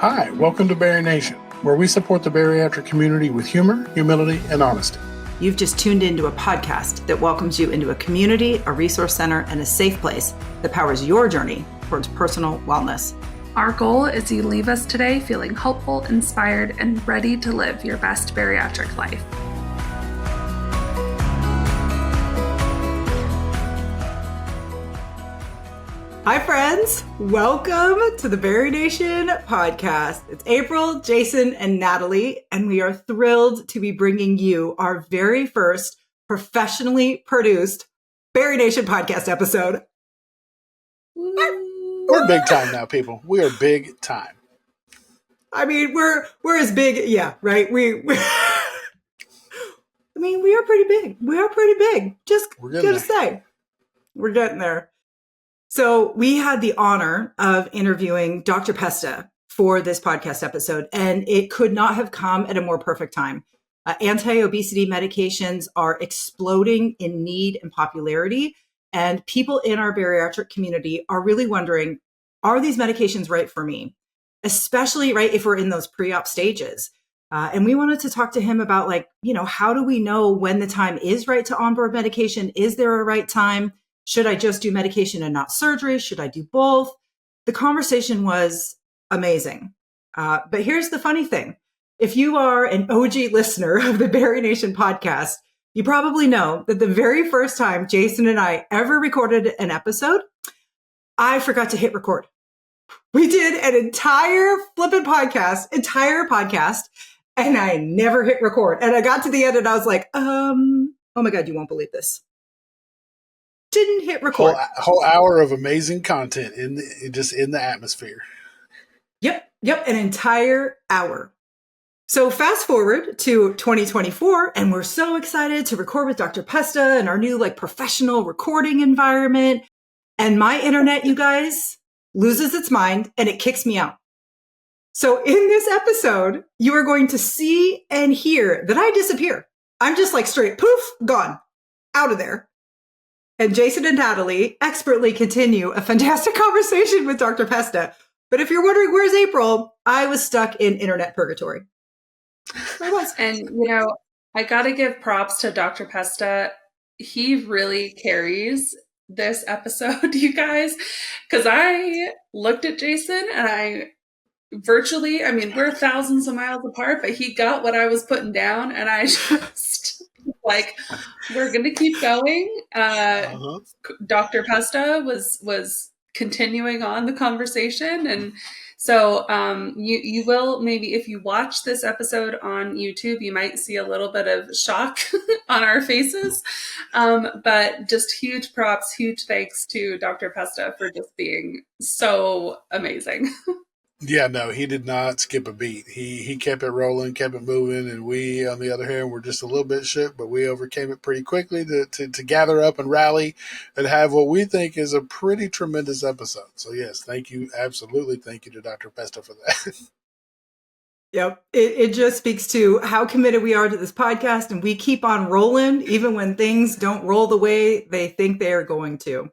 Hi, welcome to BariNation, where we support the bariatric community with humor, humility, and honesty. You've just tuned into a podcast that welcomes you into a community, a resource center, and a safe place that powers your journey towards personal wellness. Our goal is you leave us today feeling hopeful, inspired, and ready to live your best bariatric life. Hi, friends. Welcome to the BariNation Podcast. It's April, Jason, and Natalie, and we are thrilled to be bringing you our very first professionally produced BariNation Podcast episode. We're big time now, people. We are big time. I mean, we're as big, yeah, right? We I mean, we are pretty big. We are pretty big. Just gonna say, we're getting there. So we had the honor of interviewing Dr. Pesta for this podcast episode, and it could not have come at a more perfect time. Anti-obesity medications are exploding in need and popularity, and people in our bariatric community are really wondering, are these medications right for me? Especially, right, if we're in those pre-op stages. And we wanted to talk to him about, how do we know when the time is right to onboard medication? Is there a right time? Should I just do medication and not surgery? Should I do both? The conversation was amazing. But here's the funny thing. If you are an OG listener of the BariNation Podcast, you probably know that the very first time Jason and I ever recorded an episode, I forgot to hit record. We did an entire podcast, and I never hit record. And I got to the end and I was like, oh my God, you won't believe this. Didn't hit record. Whole hour of amazing content in the atmosphere. Yep, an entire hour. So fast forward to 2024, and we're so excited to record with Dr. Pesta in our new professional recording environment. And my internet, you guys, loses its mind and it kicks me out. So in this episode, you are going to see and hear that I disappear. I'm just straight poof, gone, out of there. And Jason and Natalie expertly continue a fantastic conversation with Dr. Pesta. But if you're wondering, where's April? I was stuck in internet purgatory. I was. And, I got to give props to Dr. Pesta. He really carries this episode, you guys, because I looked at Jason and we're thousands of miles apart, but he got what I was putting down, and I just... we're going to keep going. Dr. Pesta was continuing on the conversation. And so you will, maybe if you watch this episode on YouTube, you might see a little bit of shock on our faces. But just huge props, huge thanks to Dr. Pesta for just being so amazing. Yeah, no, he did not skip a beat. He kept it rolling, kept it moving, and we, on the other hand, were just a little bit shook, but we overcame it pretty quickly to gather up and rally and have what we think is a pretty tremendous episode. So, yes, thank you. Absolutely thank you to Dr. Pesta for that. Yep. It just speaks to how committed we are to this podcast, and we keep on rolling even when things don't roll the way they think they are going to.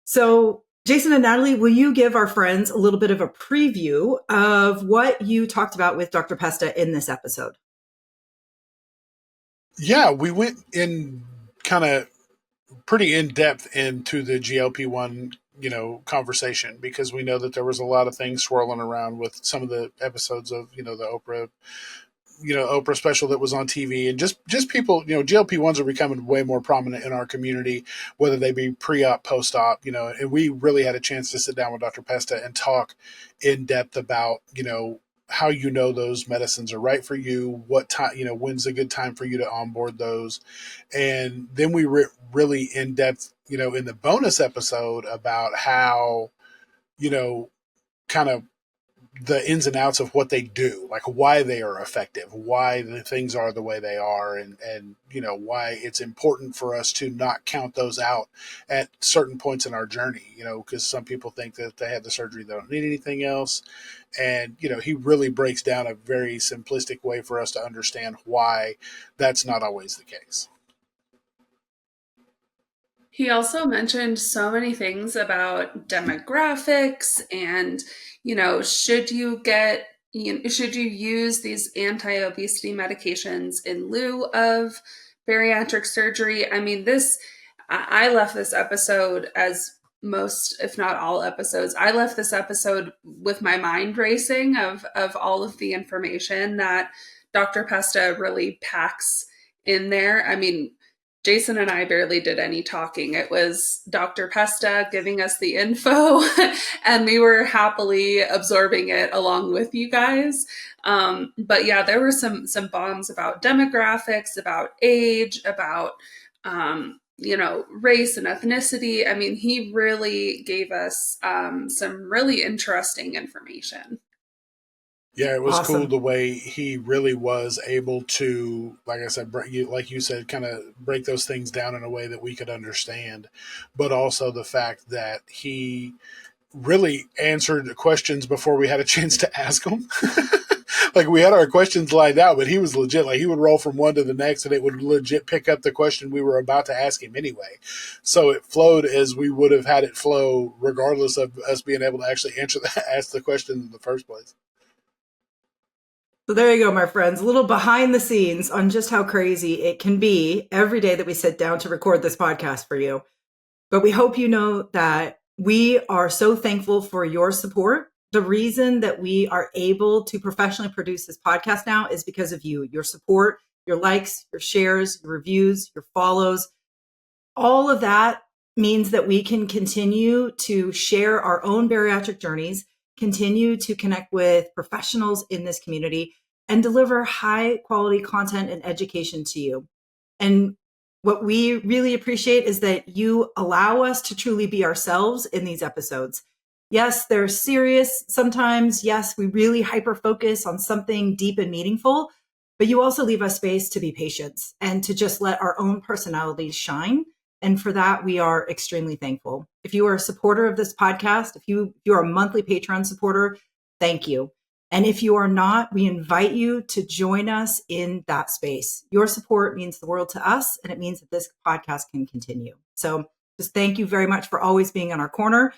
So, Jason and Natalie, will you give our friends a little bit of a preview of what you talked about with Dr. Pesta in this episode? Yeah, we went in kind of pretty in depth into the GLP-1, conversation, because we know that there was a lot of things swirling around with some of the episodes of, the Oprah special that was on TV, and just people, GLP-1s are becoming way more prominent in our community, whether they be pre-op, post-op, and we really had a chance to sit down with Dr. Pesta and talk in depth about, how those medicines are right for you, what time, when's a good time for you to onboard those. And then we really in depth, in the bonus episode about how, kind of the ins and outs of what they do, why they are effective, why the things are the way they are, and why it's important for us to not count those out at certain points in our journey, because some people think that if they have the surgery, they don't need anything else. And, he really breaks down a very simplistic way for us to understand why that's not always the case. He also mentioned so many things about demographics and, should you use these anti-obesity medications in lieu of bariatric surgery? I mean, I left this episode, as most, if not all episodes, I left this episode with my mind racing of all of the information that Dr. Pesta really packs in there. I mean, Jason and I barely did any talking. It was Dr. Pesta giving us the info, and we were happily absorbing it along with you guys. But yeah, there were some bombs about demographics, about age, about race and ethnicity. I mean, he really gave us some really interesting information. Yeah, it was awesome. Cool the way he really was able to, like I said, like you said, kind of break those things down in a way that we could understand, but also the fact that he really answered questions before we had a chance to ask them. Like, we had our questions lined out, but he was legit. Like, he would roll from one to the next, and it would legit pick up the question we were about to ask him anyway. So it flowed as we would have had it flow, regardless of us being able to actually ask the question in the first place. So there you go, my friends. A little behind the scenes on just how crazy it can be every day that we sit down to record this podcast for you. But we hope you know that we are so thankful for your support. The reason that we are able to professionally produce this podcast now is because of you, your support, your likes, your shares, your reviews, your follows. All of that means that we can continue to share our own bariatric journeys, continue to connect with professionals in this community, and deliver high quality content and education to you. And what we really appreciate is that you allow us to truly be ourselves in these episodes. Yes, they're serious sometimes. Yes, we really hyper focus on something deep and meaningful, but you also leave us space to be patient and to just let our own personalities shine. And for that, we are extremely thankful. If you are a supporter of this podcast, if you're a monthly Patreon supporter, thank you. And if you are not, we invite you to join us in that space. Your support means the world to us, and it means that this podcast can continue. So just thank you very much for always being in our corner.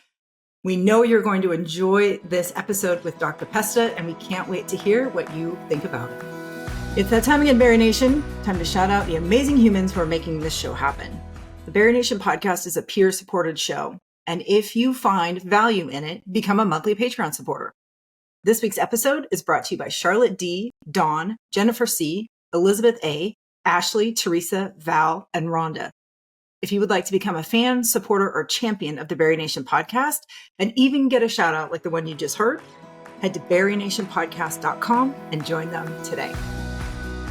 We know you're going to enjoy this episode with Dr. Pesta, and we can't wait to hear what you think about it. It's that time again, BariNation. Time to shout out the amazing humans who are making this show happen. The BariNation Podcast is a peer-supported show, and if you find value in it, become a monthly Patreon supporter. This week's episode is brought to you by Charlotte D., Dawn, Jennifer C., Elizabeth A., Ashley, Teresa, Val, and Rhonda. If you would like to become a fan, supporter, or champion of the BariNation Podcast, and even get a shout out like the one you just heard, head to BariNationPodcast.com and join them today.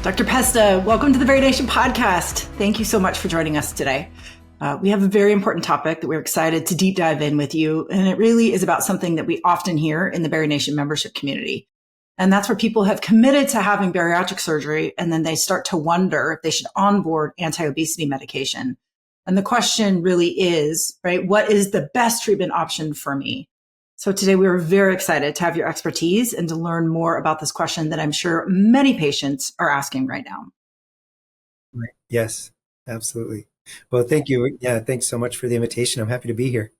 Dr. Pesta, welcome to the BariNation Podcast. Thank you so much for joining us today. We have a very important topic that we're excited to deep dive in with you, and it really is about something that we often hear in the BariNation membership community. And that's where people have committed to having bariatric surgery, and then they start to wonder if they should onboard anti-obesity medication. And the question really is, right, what is the best treatment option for me? So today we are very excited to have your expertise and to learn more about this question that I'm sure many patients are asking right now. Yes, absolutely. Well, thank you. Yeah, thanks so much for the invitation. I'm happy to be here.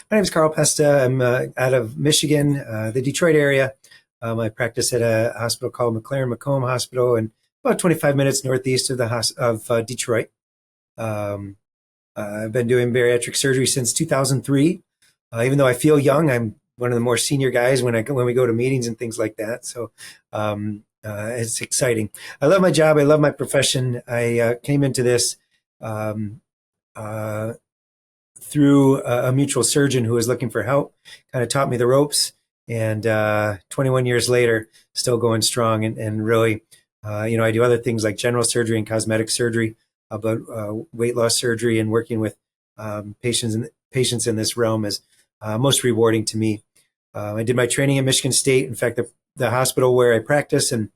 My name is Carl Pesta. I'm out of Michigan, the Detroit area. I practice at a hospital called McLaren-Macomb Hospital, and about 25 minutes northeast of Detroit. I've been doing bariatric surgery since 2003. Even though I feel young, I'm one of the more senior guys when we go to meetings and things like that. So it's exciting. I love my job. I love my profession. I came into this through a mutual surgeon who was looking for help, kind of taught me the ropes, and 21 years later, still going strong and really, I do other things like general surgery and cosmetic surgery, but weight loss surgery and working with patients in this realm is most rewarding to me. I did my training at Michigan State. In fact, the hospital where I practice and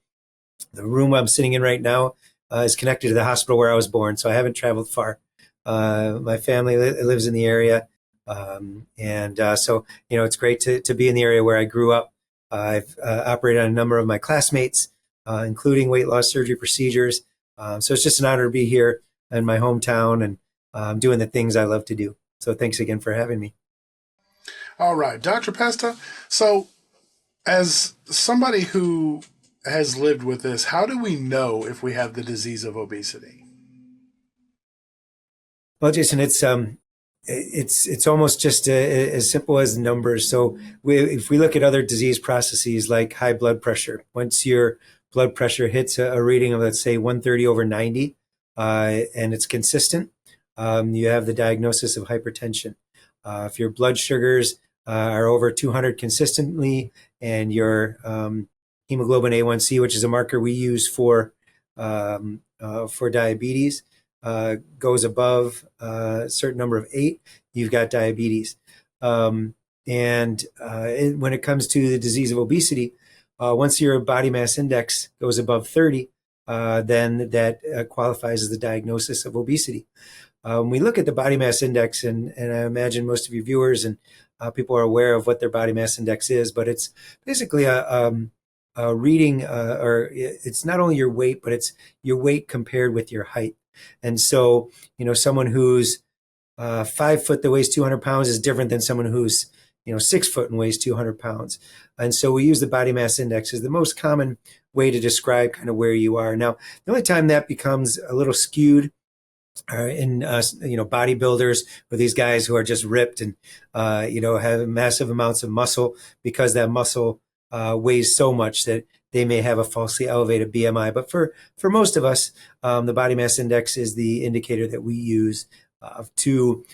the room I'm sitting in right now is connected to the hospital where I was born, so I haven't traveled far. My family lives in the area, and so it's great to be in the area where I grew up. I've operated on a number of my classmates, including weight loss surgery procedures. So it's just an honor to be here in my hometown, and doing the things I love to do. So thanks again for having me. All right, Dr. Pesta. So as somebody who has lived with this, how do we know if we have the disease of obesity? Well, Jason, it's almost just as simple as numbers. So if we look at other disease processes like high blood pressure, once your blood pressure hits a reading of, let's say, 130/90, and it's consistent, you have the diagnosis of hypertension. If your blood sugars are over 200 consistently, and your hemoglobin A1C, which is a marker we use for diabetes, goes above a certain number of 8, you've got diabetes. When it comes to the disease of obesity, once your body mass index goes above 30, then that qualifies as the diagnosis of obesity. When we look at the body mass index, and I imagine most of your viewers and people are aware of what their body mass index is, but it's basically a reading, or it's not only your weight, but it's your weight compared with your height. And so, someone who's 5 foot that weighs 200 pounds is different than someone who's 6 foot and weighs 200 pounds. And so we use the body mass index as the most common way to describe kind of where you are. Now, the only time that becomes a little skewed in bodybuilders, or these guys who are just ripped and have massive amounts of muscle, because that muscle weighs so much that they may have a falsely elevated BMI. But for most of us, the body mass index is the indicator that we use to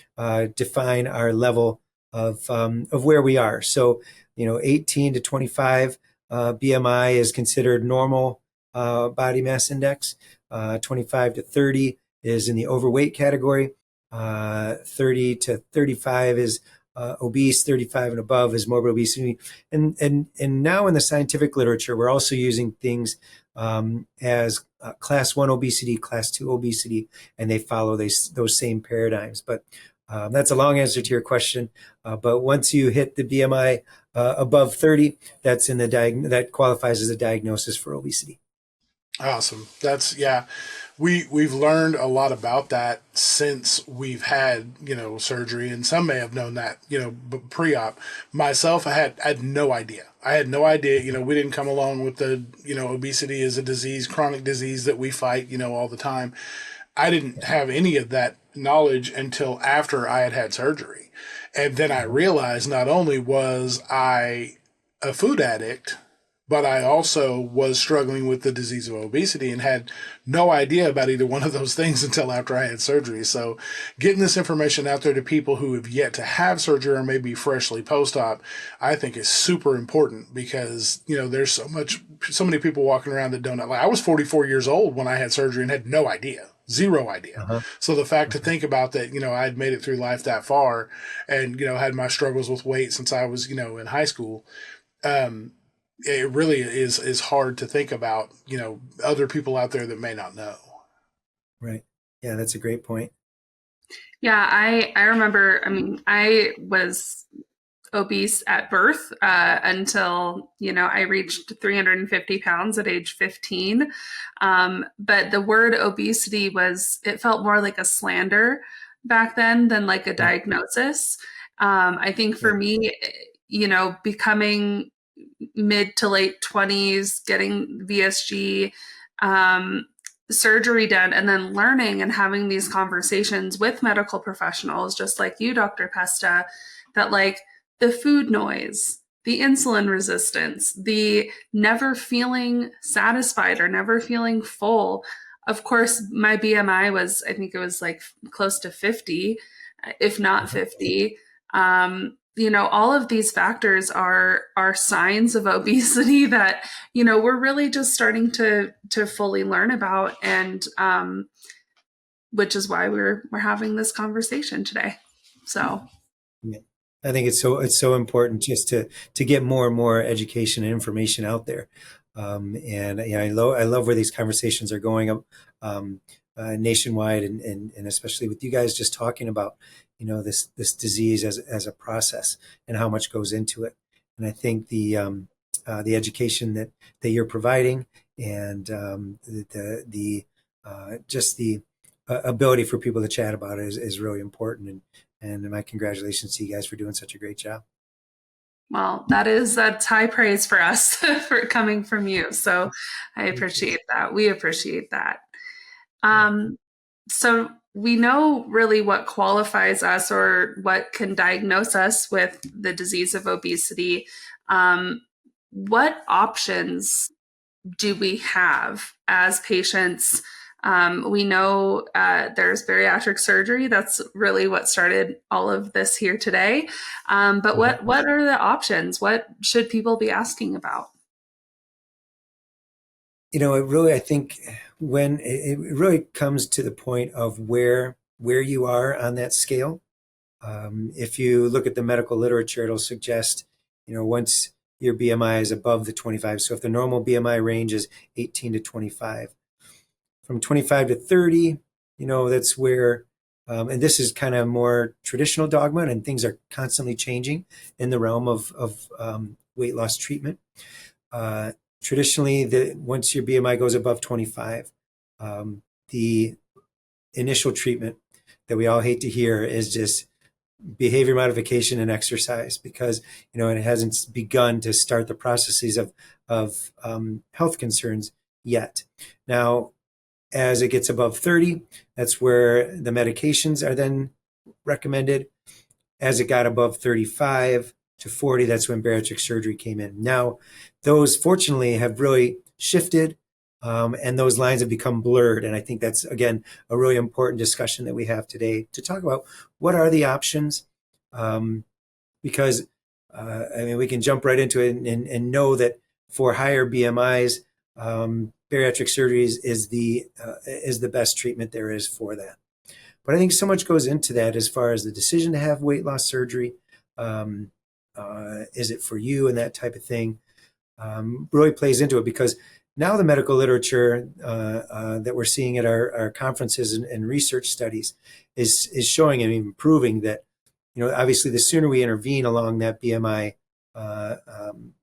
define our level of where we are. So 18 to 25 BMI is considered normal body mass index. 25 to 30 is in the overweight category. 30 to 35 is obese. 35 and above is morbid obesity. And now in the scientific literature, we're also using things as class 1 obesity, class 2 obesity, and they follow those same paradigms. But that's a long answer to your question. But once you hit the BMI above 30, that qualifies as a diagnosis for obesity. Awesome. We've learned a lot about that since we've had, surgery, and some may have known that, pre-op. Myself, I had no idea. I had no idea, we didn't come along with the, obesity is a disease, chronic disease that we fight, all the time. I didn't have any of that knowledge until after I had surgery. And then I realized not only was I a food addict, but I also was struggling with the disease of obesity and had no idea about either one of those things until after I had surgery. So getting this information out there to people who have yet to have surgery or maybe freshly post-op, I think is super important, because, there's so many people walking around that don't know. Like, I was 44 years old when I had surgery and had no idea. Zero idea. Uh-huh. So the fact to think about that, I had made it through life that far and, had my struggles with weight since I was, in high school. It really is hard to think about, other people out there that may not know. Right. Yeah, that's a great point. Yeah, I remember, I was obese at birth until, I reached 350 pounds at age 15. But the word obesity it felt more like a slander back then than like a diagnosis. I think for me, becoming mid to late 20s, getting VSG, surgery done, and then learning and having these conversations with medical professionals, just like you, Dr. Pesta, that like the food noise, the insulin resistance, the never feeling satisfied or never feeling full. Of course, my BMI was, I think it was like close to 50, if not 50. All of these factors are signs of obesity that, we're really just starting to fully learn about, and which is why we're having this conversation today. So yeah. I think it's so important just to get more and more education and information out there. I love where these conversations are going nationwide, and especially with you guys just talking about, this disease as a process and how much goes into it. And I think the education that you're providing, and the ability for people to chat about it is really important. And my congratulations to you guys for doing such a great job. Well, that's high praise for us for coming from you. So I appreciate that. We appreciate that. So we know really what qualifies us or what can diagnose us with the disease of obesity. What options do we have as patients? We know there's bariatric surgery. That's really what started all of this here today. But what are the options? What should people be asking about? I think when it really comes to the point of where you are on that scale, if you look at the medical literature, it'll suggest, once your BMI is above the 25. So if the normal BMI range is 18 to 25, from 25 to 30, that's where, and this is kind of more traditional dogma, and things are constantly changing in the realm of weight loss treatment. Traditionally, once your BMI goes above 25, the initial treatment that we all hate to hear is just behavior modification and exercise, because it hasn't begun to start the processes of health concerns yet. Now, as it gets above 30, that's where the medications are then recommended. As it got above 35 to 40, that's when bariatric surgery came in. Now, those fortunately have really shifted, and those lines have become blurred. And I think that's, again, a really important discussion that we have today to talk about what are the options, because we can jump right into it and know that for higher BMIs, bariatric surgery is the best treatment there is for that. But I think so much goes into that as far as the decision to have weight loss surgery. Is it for you, and that type of thing really plays into it, because now the medical literature that we're seeing at our conferences and research studies is showing and even proving that, obviously the sooner we intervene along that BMI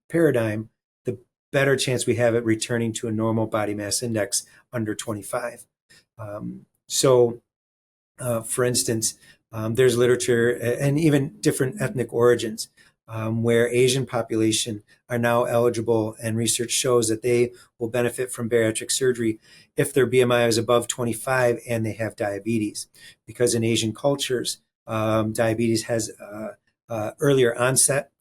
paradigm, the better chance we have at returning to a normal body mass index under 25. For instance, there's literature and even different ethnic origins where Asian population are now eligible, and research shows that they will benefit from bariatric surgery if their BMI is above 25 and they have diabetes. Because in Asian cultures, diabetes has earlier onset.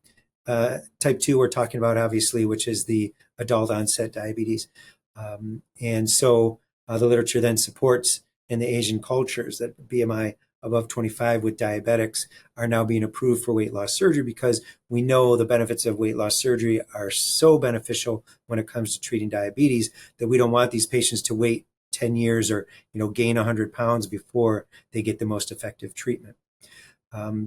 Type 2 we're talking about, obviously, which is the adult onset diabetes. And so the literature then supports in the Asian cultures that BMI above 25 with diabetics are now being approved for weight loss surgery, because we know the benefits of weight loss surgery are so beneficial when it comes to treating diabetes that we don't want these patients to wait 10 years or gain 100 pounds before they get the most effective treatment.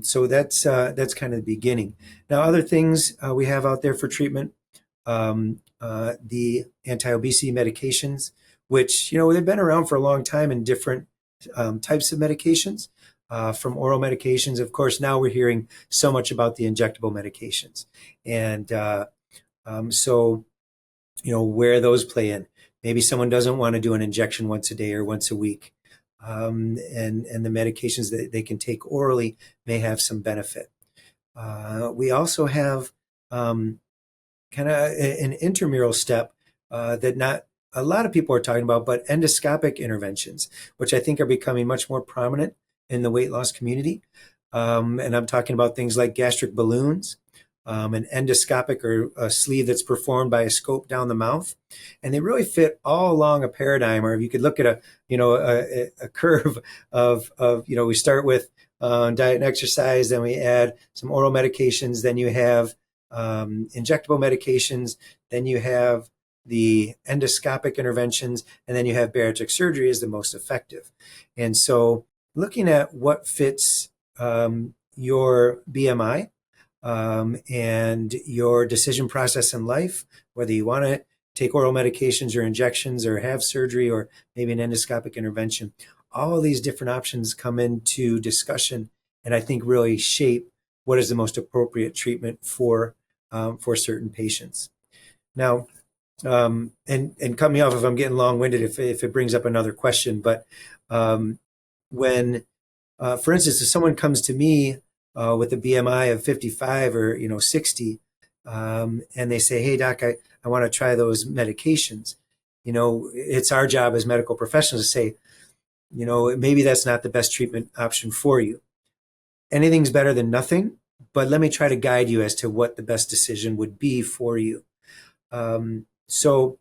So that's kind of the beginning. Now, other things we have out there for treatment, the anti-obesity medications, which they've been around for a long time in different types of medications, from oral medications. Of course, now we're hearing so much about the injectable medications, and so where those play in. Maybe someone doesn't want to do an injection once a day or once a week, and the medications that they can take orally may have some benefit. We also have kind of an intramural step that not a lot of people are talking about, but endoscopic interventions, which I think are becoming much more prominent in the weight loss community. And I'm talking about things like gastric balloons, an endoscopic or a sleeve that's performed by a scope down the mouth. And they really fit all along a paradigm, or if you could look at a curve of we start with diet and exercise, then we add some oral medications, then you have injectable medications, then you have the endoscopic interventions, and then you have bariatric surgery is the most effective. And so looking at what fits your BMI and your decision process in life, whether you want to take oral medications or injections or have surgery or maybe an endoscopic intervention, all of these different options come into discussion, and I think really shape what is the most appropriate treatment for certain patients. Now, and cut me off if I'm getting long-winded if it brings up another question, but when, for instance, if someone comes to me with a BMI of 55 or 60, and they say, "Hey, doc, I want to try those medications," it's our job as medical professionals to say, maybe that's not the best treatment option for you. Anything's better than nothing, but let me try to guide you as to what the best decision would be for you. So,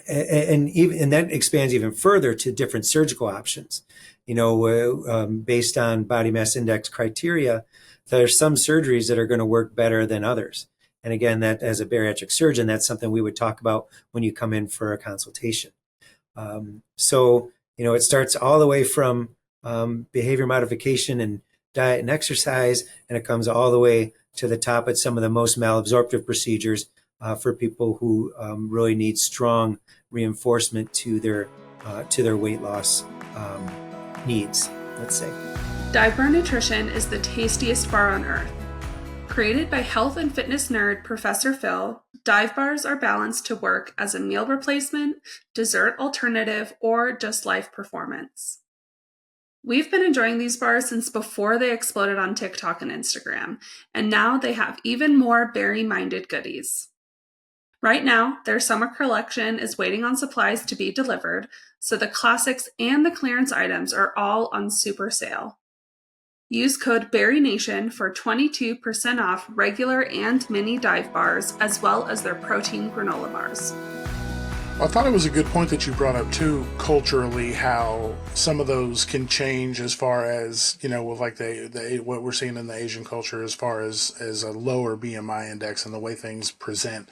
and that expands even further to different surgical options. Based on body mass index criteria, there's some surgeries that are going to work better than others. And again, that as a bariatric surgeon, that's something we would talk about when you come in for a consultation. So, it starts all the way from behavior modification and diet and exercise, and it comes all the way to the top at some of the most malabsorptive procedures for people who really need strong reinforcement to their weight loss needs, let's say. Dive Bar Nutrition is the tastiest bar on earth. Created by health and fitness nerd Professor Phil, dive bars are balanced to work as a meal replacement, dessert alternative, or just life performance. We've been enjoying these bars since before they exploded on TikTok and Instagram, and now they have even more berry-minded goodies. Right now, their summer collection is waiting on supplies to be delivered, so the classics and the clearance items are all on super sale. Use code BariNation for 22% off regular and mini dive bars, as well as their protein granola bars. I thought it was a good point that you brought up too, culturally, how some of those can change as far as, with like the what we're seeing in the Asian culture as far as a lower BMI index and the way things present.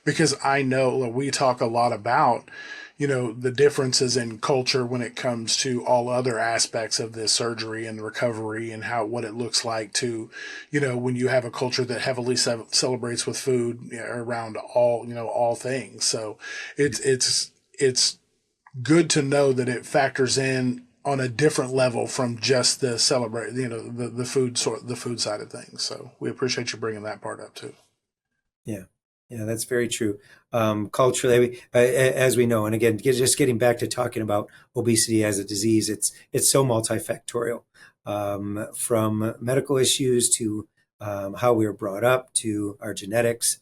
Because I know we talk a lot about, the differences in culture when it comes to all other aspects of this surgery and recovery and what it looks like to, when you have a culture that heavily celebrates with food around all things. So it's good to know that it factors in on a different level from just the celebrate, the food side of things. So we appreciate you bringing that part up too. Yeah, that's very true. Culturally, as we know, and again, just getting back to talking about obesity as a disease, it's so multifactorial, from medical issues to how we were brought up to our genetics,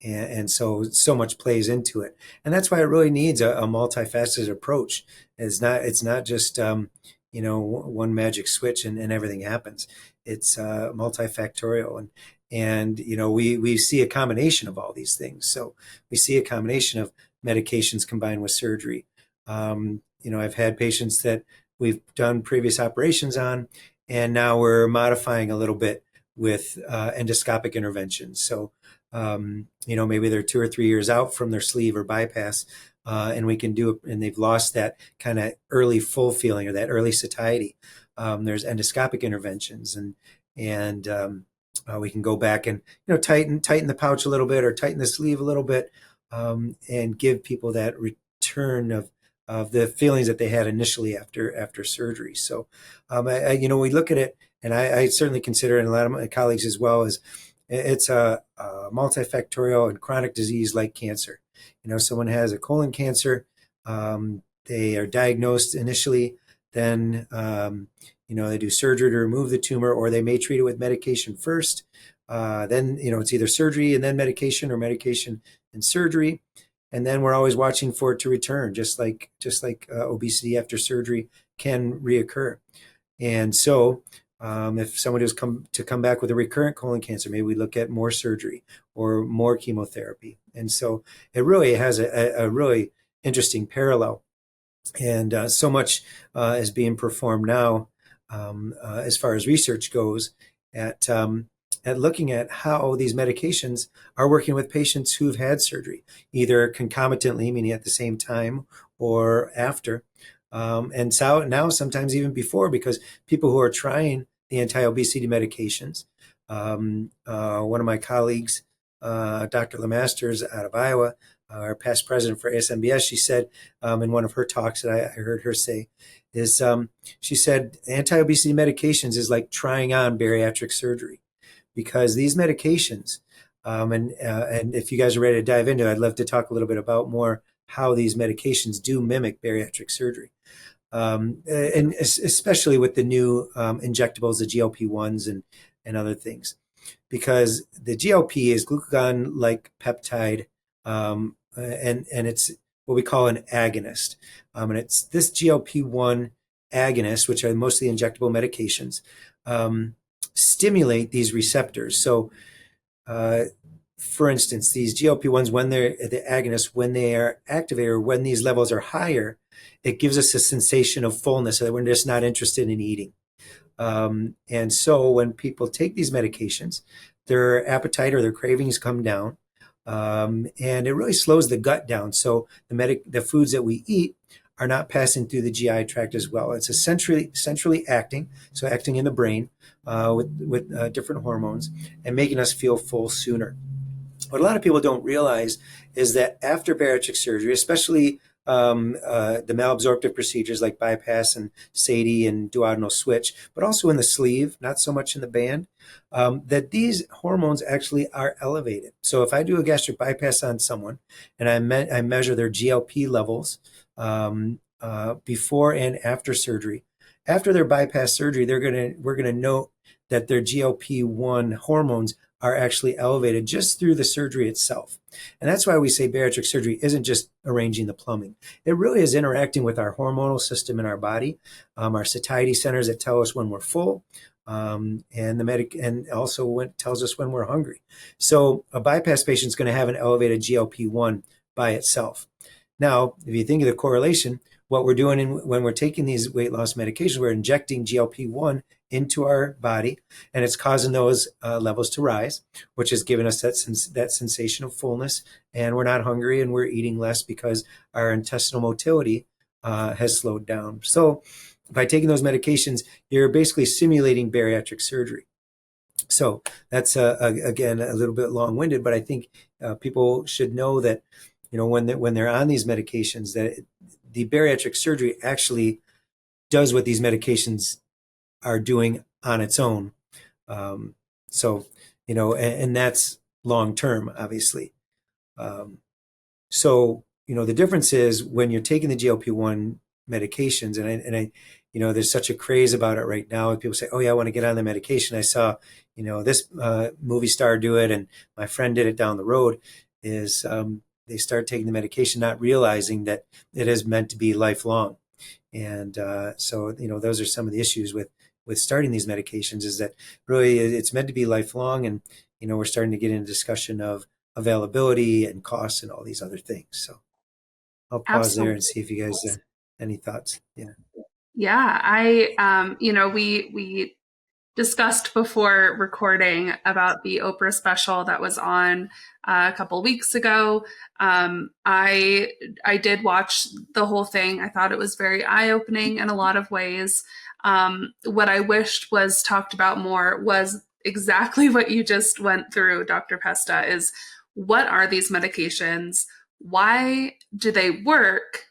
and so much plays into it, and that's why it really needs a multifaceted approach. It's not just one magic switch and everything happens. It's multifactorial, and we see a combination of all these things. So we see a combination of medications combined with surgery. I've had patients that we've done previous operations on, and now we're modifying a little bit with endoscopic interventions. So maybe they're 2 or 3 years out from their sleeve or bypass, and we can do it, and they've lost that kind of early full feeling or that early satiety. There's endoscopic interventions, and we can go back and tighten the pouch a little bit or tighten the sleeve a little bit, and give people that return of the feelings that they had initially after surgery. So we look at it, and I certainly consider it, and a lot of my colleagues as well, as it's a multifactorial and chronic disease like cancer. Someone has a colon cancer, they are diagnosed initially, then they do surgery to remove the tumor, or they may treat it with medication first. Then it's either surgery and then medication, or medication and surgery, and then we're always watching for it to return, just like obesity after surgery can reoccur. And so, if somebody was come back with a recurrent colon cancer, maybe we look at more surgery or more chemotherapy. And so it really has a really interesting parallel. And so much is being performed now, as far as research goes, at looking at how these medications are working with patients who've had surgery, either concomitantly, meaning at the same time, or after. And so now sometimes even before, because people who are trying the anti-obesity medications, one of my colleagues, Dr. LeMasters out of Iowa, our past president for ASMBS, she said in one of her talks that I heard her say is, she said, anti-obesity medications is like trying on bariatric surgery, because these medications, and if you guys are ready to dive into it, I'd love to talk a little bit about more how these medications do mimic bariatric surgery. and especially with the new injectables, the GLP-1s and other things, because the GLP is glucagon-like peptide, and it's what we call an agonist. And it's this GLP-1 agonist, which are mostly injectable medications, stimulate these receptors. So, for instance, these GLP-1s, when they're the agonists, when they are activated or when these levels are higher, it gives us a sensation of fullness so that we're just not interested in eating. And so when people take these medications, their appetite or their cravings come down, and it really slows the gut down. So the foods that we eat are not passing through the GI tract as well. It's centrally acting, so acting in the brain with different hormones and making us feel full sooner. What a lot of people don't realize is that after bariatric surgery, especially the malabsorptive procedures like bypass and SATI and duodenal switch, but also in the sleeve, not so much in the band, that these hormones actually are elevated. So if I do a gastric bypass on someone and I measure their GLP levels before and after surgery, after their bypass surgery, we're gonna note that their GLP-1 hormones are actually elevated just through the surgery itself. And that's why we say bariatric surgery isn't just arranging the plumbing. It really is interacting with our hormonal system in our body, our satiety centers that tell us when we're full, and also when it tells us when we're hungry. So a bypass patient is going to have an elevated GLP-1 by itself. Now, if you think of the correlation, what we're doing when we're taking these weight loss medications, we're injecting GLP-1 into our body, and it's causing those levels to rise, which has given us that sensation of fullness, and we're not hungry, and we're eating less because our intestinal motility has slowed down. So by taking those medications, you're basically simulating bariatric surgery. So that's, again, a little bit long-winded, but I think people should know that, when they're on these medications, that the bariatric surgery actually does what these medications are doing on its own. So, and that's long-term, obviously. So, the difference is when you're taking the GLP-1 medications, and I, there's such a craze about it right now. People say, oh yeah, I want to get on the medication. I saw, this movie star do it, and my friend did it down the road, is they start taking the medication, not realizing that it is meant to be lifelong. And so, those are some of the issues with starting these medications, is that really it's meant to be lifelong. And, we're starting to get into discussion of availability and costs and all these other things. So I'll pause there and see if you guys have any thoughts. Yeah. Yeah. We discussed before recording about the Oprah special that was on a couple weeks ago. I did watch the whole thing. I thought it was very eye-opening in a lot of ways. What I wished was talked about more was exactly what you just went through, Dr. Pesta, is what are these medications? Why do they work?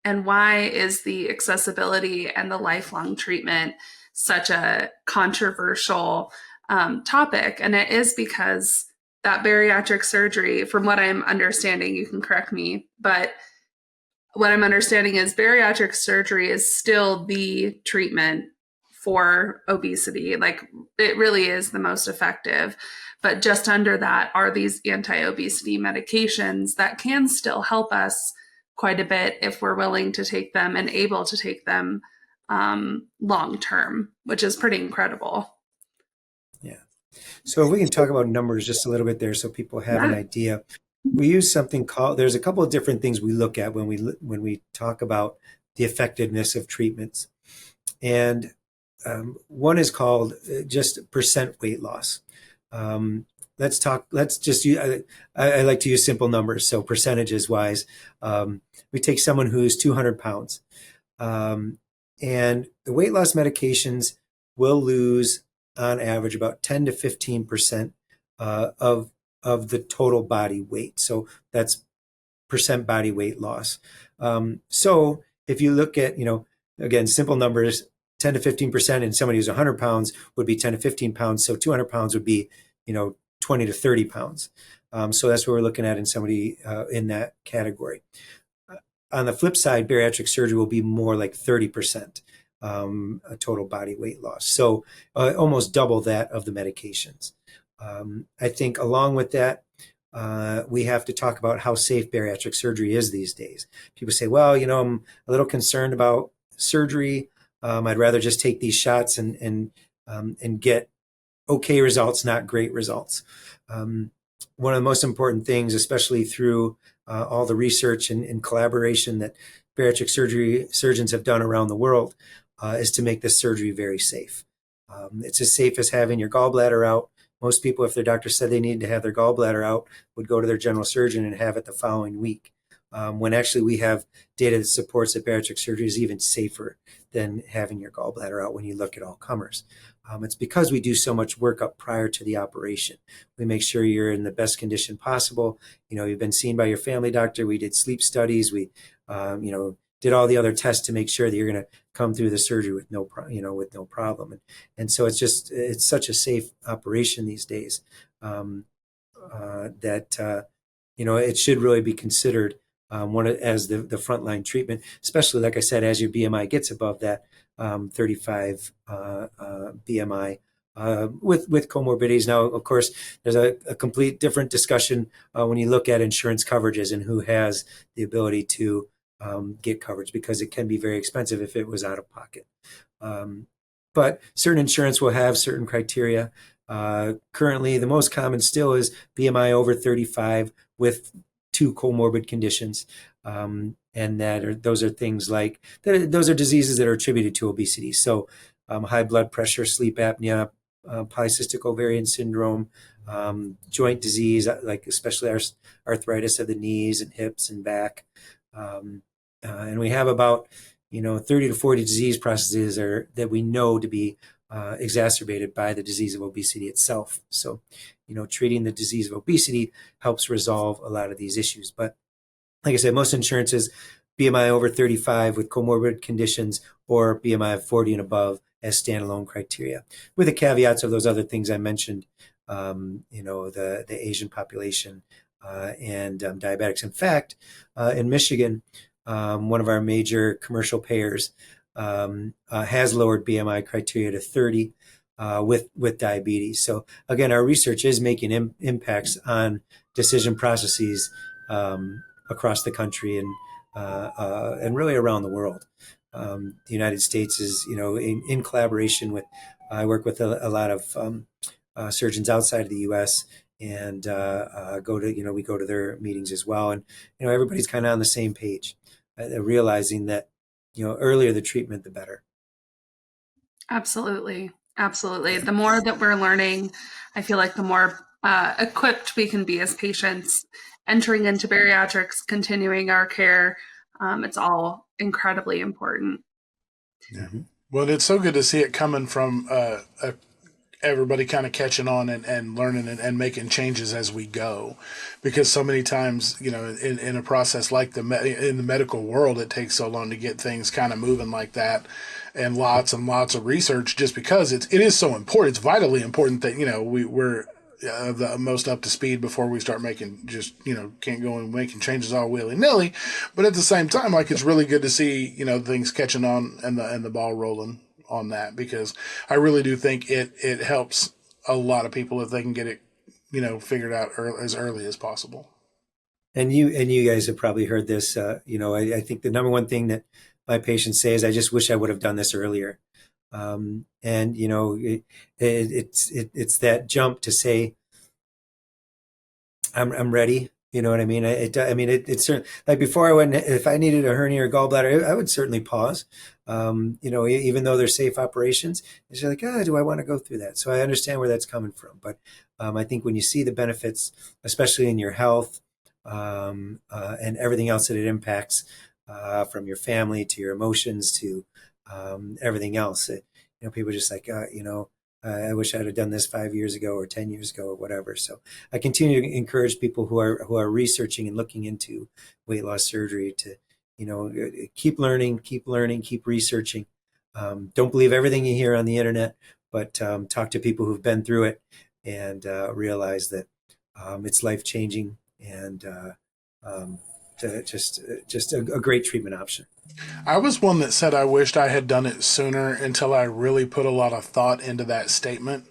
And why is the accessibility and the lifelong treatment such a controversial topic? And it is because that bariatric surgery, from what I'm understanding, you can correct me, but what I'm understanding is bariatric surgery is still the treatment for obesity. Like, it really is the most effective. But just under that are these anti-obesity medications that can still help us quite a bit if we're willing to take them and able to take them long term, which is pretty incredible. Yeah. So if we can talk about numbers just a little bit there, so people have an idea. We use something called, there's a couple of different things we look at when we talk about the effectiveness of treatments. And one is called just percent weight loss. Let's just use, I like to use simple numbers. So percentages wise, we take someone who's 200 pounds. And the weight loss medications will lose on average about 10 to 15% of the total body weight. So that's percent body weight loss. So if you look at, again, simple numbers, 10 to 15% in somebody who's 100 pounds would be 10 to 15 pounds. So 200 pounds would be, 20 to 30 pounds. So that's what we're looking at in somebody in that category. on the flip side, bariatric surgery will be more like 30% a total body weight loss. So almost double that of the medications. I think along with that, we have to talk about how safe bariatric surgery is these days. People say, well, I'm a little concerned about surgery. I'd rather just take these shots and get okay results, not great results. One of the most important things, especially through all the research and collaboration that bariatric surgeons have done around the world, is to make this surgery very safe. It's as safe as having your gallbladder out. Most people, if their doctor said they needed to have their gallbladder out, would go to their general surgeon and have it the following week. When actually we have data that supports that bariatric surgery is even safer than having your gallbladder out when you look at all comers. It's because we do so much work up prior to the operation. We make sure you're in the best condition possible. You've been seen by your family doctor. We did sleep studies. We, did all the other tests to make sure that you're going to come through the surgery with no problem. And so it's such a safe operation these days that it should really be considered as the frontline treatment, especially, like I said, as your BMI gets above that 35 BMI with comorbidities. Now, of course, there's a complete different discussion when you look at insurance coverages and who has the ability to get coverage, because it can be very expensive if it was out of pocket. But certain insurance will have certain criteria. Currently, the most common still is BMI over 35 with 2 comorbid conditions. And those are things like, those are diseases that are attributed to obesity. So high blood pressure, sleep apnea, polycystic ovarian syndrome, joint disease, like especially arthritis of the knees and hips and back. And we have about 30 to 40 disease processes that we know to be exacerbated by the disease of obesity itself. So, treating the disease of obesity helps resolve a lot of these issues. But like I said, most insurances, BMI over 35 with comorbid conditions or BMI of 40 and above as standalone criteria, with the caveats of those other things I mentioned, the Asian population and diabetics. In fact, in Michigan, one of our major commercial payers has lowered BMI criteria to 30 with diabetes. So again, our research is making impacts on decision processes across the country and really around the world. The United States is, in collaboration with, I work with a lot of surgeons outside of the U.S. and we go to their meetings as well. And, everybody's kind of on the same page, realizing that, earlier the treatment, the better. Absolutely. Absolutely. The more that we're learning, I feel like the more equipped we can be as patients entering into bariatrics, continuing our care. It's all incredibly important. Yeah. Well, it's so good to see it coming from everybody kind of catching on and learning and making changes as we go, because so many times, in a process like in the medical world, it takes so long to get things kind of moving like that, and lots of research, just because it is so important. It's vitally important that, we're the most up to speed before we start making can't go and making changes all willy-nilly. But at the same time, like, it's really good to see, things catching on and the ball rolling on that, because I really do think it helps a lot of people if they can get it, figured out as early as possible. And you guys have probably heard this. I think the number one thing that my patients say is, I just wish I would have done this earlier. It's that jump to say, I'm ready. You know what I mean? It's certain, like, before I went, if I needed a hernia or gallbladder, I would certainly pause. Even though they're safe operations, it's like, do I want to go through that? So I understand where that's coming from. But I think when you see the benefits, especially in your health and everything else that it impacts, from your family to your emotions to everything else, people are just like, I wish I'd have done this 5 years ago or 10 years ago or whatever. So I continue to encourage people who are researching and looking into weight loss surgery to, keep learning, keep researching. Don't believe everything you hear on the internet, but talk to people who've been through it and realize that it's life-changing, and just a great treatment option. I was one that said I wished I had done it sooner until I really put a lot of thought into that statement.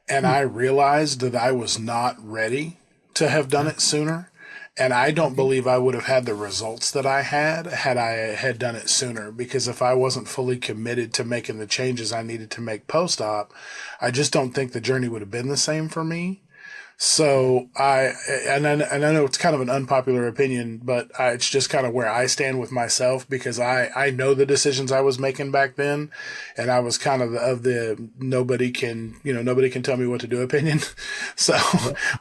And I realized that I was not ready to have done it sooner. And I don't believe I would have had the results that I had I had done it sooner, because if I wasn't fully committed to making the changes I needed to make post-op, I just don't think the journey would have been the same for me. So I know it's kind of an unpopular opinion, but it's just kind of where I stand with myself, because I know the decisions I was making back then, and I was kind of the nobody can tell me what to do opinion. So,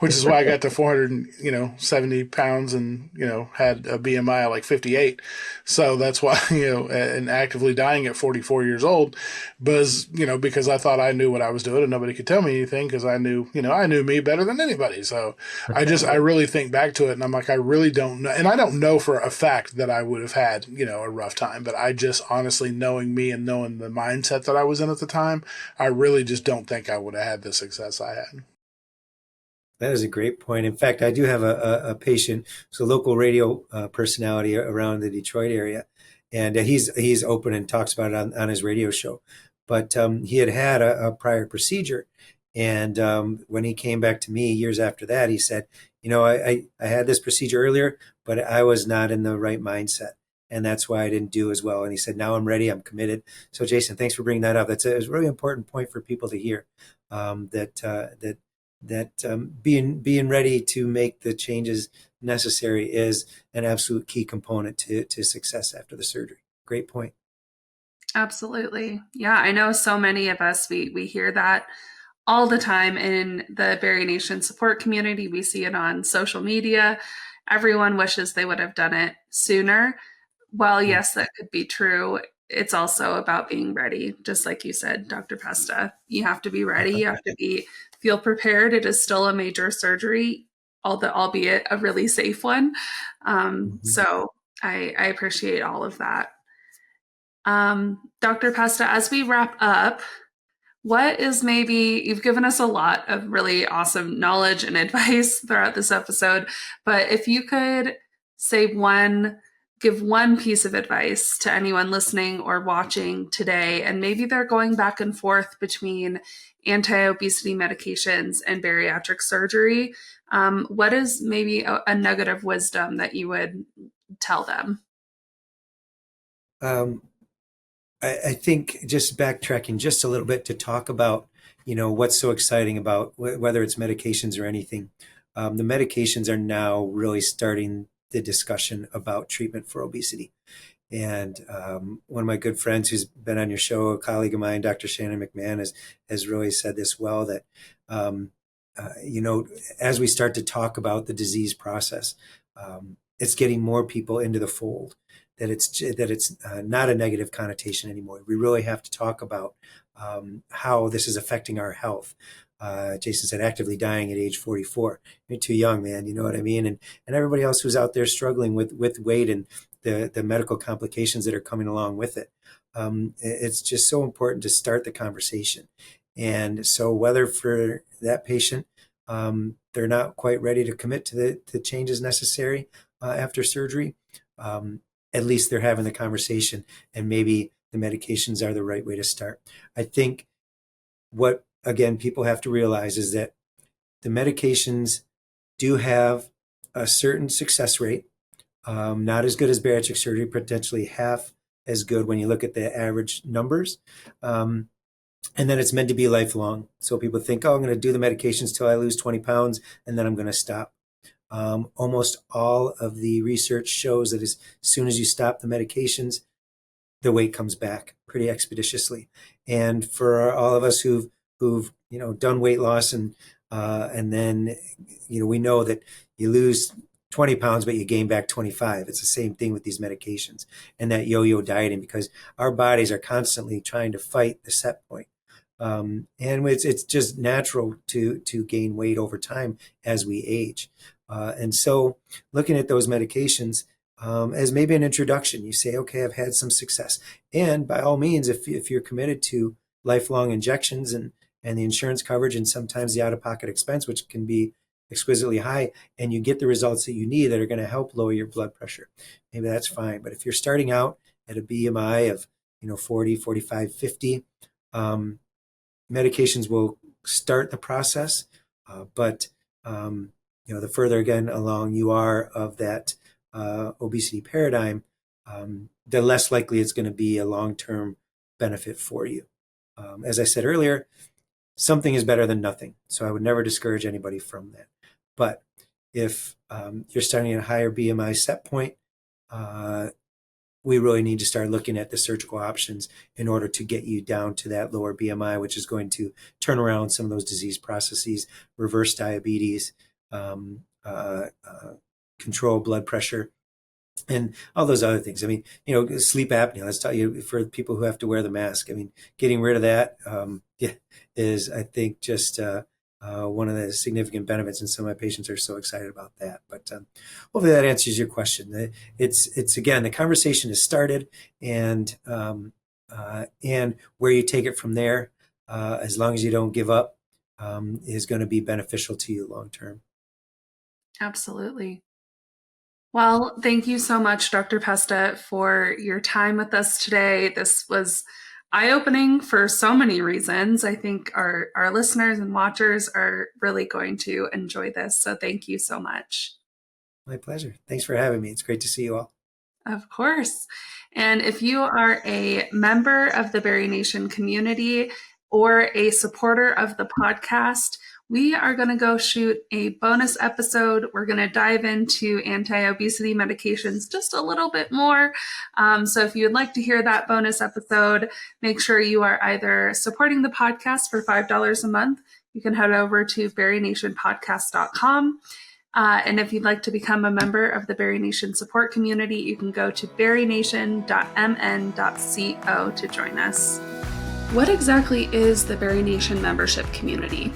which is why I got to 470 pounds and, had a BMI of like 58. So that's why, and actively dying at 44 years old was, because I thought I knew what I was doing and nobody could tell me anything, because I knew me better than anybody. So I really think back to it, and I'm like, I really don't know. And I don't know for a fact that I would have had, a rough time, but I just honestly, knowing me and knowing the mindset that I was in at the time, I really just don't think I would have had the success I had. That is a great point. In fact, I do have a patient, so a local radio personality around the Detroit area, and he's open and talks about it on his radio show. But he had a prior procedure, and when he came back to me years after that, he said, I had this procedure earlier, but I was not in the right mindset, and that's why I didn't do as well. And he said, now I'm ready, I'm committed. So Jason, thanks for bringing that up. It's a really important point for people to hear, that being ready to make the changes necessary is an absolute key component to success after the surgery. Great point. Absolutely. Yeah, I know so many of us, we hear that all the time in the BariNation support community. We see it on social media. Everyone wishes they would have done it sooner. Well, yes, that could be true. It's also about being ready. Just like you said, Dr. Pesta, you have to be ready. You have to feel prepared. It is still a major surgery, albeit a really safe one. So I appreciate all of that. Dr. Pesta, as we wrap up, what is you've given us a lot of really awesome knowledge and advice throughout this episode, but if you could give one piece of advice to anyone listening or watching today, and maybe they're going back and forth between anti-obesity medications and bariatric surgery, what is maybe a nugget of wisdom that you would tell them? I think just backtracking just a little bit to talk about, what's so exciting about whether it's medications or anything. The medications are now really starting the discussion about treatment for obesity. And one of my good friends who's been on your show, a colleague of mine, Dr. Shannon McMahon, has really said this well, that, as we start to talk about the disease process, it's getting more people into the fold, that it's not a negative connotation anymore. We really have to talk about how this is affecting our health. Jason said actively dying at age 44. You're too young, man. You know what I mean? And everybody else who's out there struggling with weight and the medical complications that are coming along with it. It's just so important to start the conversation. And so whether for that patient, they're not quite ready to commit to the changes necessary after surgery, at least they're having the conversation, and maybe the medications are the right way to start. I think what, again, people have to realize is that the medications do have a certain success rate, not as good as bariatric surgery, potentially half as good when you look at the average numbers. And then it's meant to be lifelong. So people think, I'm going to do the medications till I lose 20 pounds, and then I'm going to stop. Almost all of the research shows that as soon as you stop the medications, the weight comes back pretty expeditiously. And for all of us who've done weight loss and then we know that you lose 20 pounds but you gain back 25. It's the same thing with these medications and that yo-yo dieting, because our bodies are constantly trying to fight the set point. And it's just natural to gain weight over time as we age. And so looking at those medications as maybe an introduction, you say, okay, I've had some success. And by all means, if you're committed to lifelong injections and the insurance coverage and sometimes the out-of-pocket expense, which can be exquisitely high and you get the results that you need that are going to help lower your blood pressure, maybe that's fine. But if you're starting out at a BMI of 40, 45, 50, medications will start the process. But the further again along you are of that obesity paradigm, the less likely it's going to be a long-term benefit for you. As I said earlier, something is better than nothing. So I would never discourage anybody from that. But if you're starting at a higher BMI set point, we really need to start looking at the surgical options in order to get you down to that lower BMI, which is going to turn around some of those disease processes, reverse diabetes, control blood pressure, and all those other things. I mean, sleep apnea, let's tell you, for people who have to wear the mask, I mean, getting rid of that is, I think, just one of the significant benefits, and some of my patients are so excited about that. But hopefully that answers your question. It's again, the conversation has started, and where you take it from there, as long as you don't give up, is going to be beneficial to you long term. Absolutely. Well, thank you so much, Dr. Pesta, for your time with us today. This was eye-opening for so many reasons. I think our listeners and watchers are really going to enjoy this. So thank you so much. My pleasure. Thanks for having me. It's great to see you all. Of course. And if you are a member of the BariNation community or a supporter of the podcast, we are going to go shoot a bonus episode. We're going to dive into anti-obesity medications just a little bit more. So if you would like to hear that bonus episode, make sure you are either supporting the podcast for $5 a month. You can head over to BariNationPodcast.com. And if you'd like to become a member of the BariNation support community, you can go to barination.mn.co to join us. What exactly is the BariNation membership community?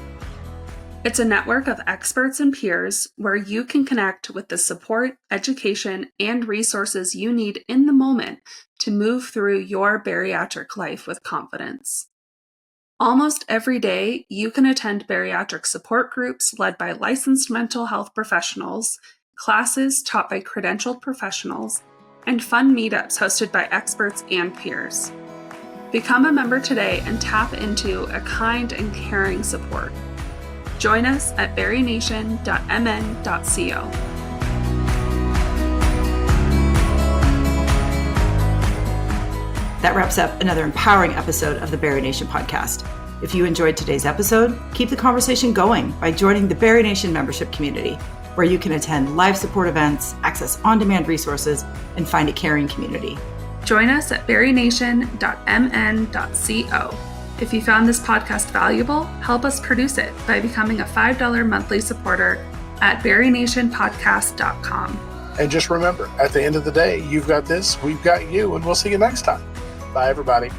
It's a network of experts and peers where you can connect with the support, education, and resources you need in the moment to move through your bariatric life with confidence. Almost every day, you can attend bariatric support groups led by licensed mental health professionals, classes taught by credentialed professionals, and fun meetups hosted by experts and peers. Become a member today and tap into a kind and caring support. Join us at barination.mn.co. That wraps up another empowering episode of the BariNation Podcast. If you enjoyed today's episode, keep the conversation going by joining the BariNation membership community, where you can attend live support events, access on-demand resources, and find a caring community. Join us at barination.mn.co. If you found this podcast valuable, help us produce it by becoming a $5 monthly supporter at BariNationPodcast.com. And just remember, at the end of the day, you've got this, we've got you, and we'll see you next time. Bye, everybody.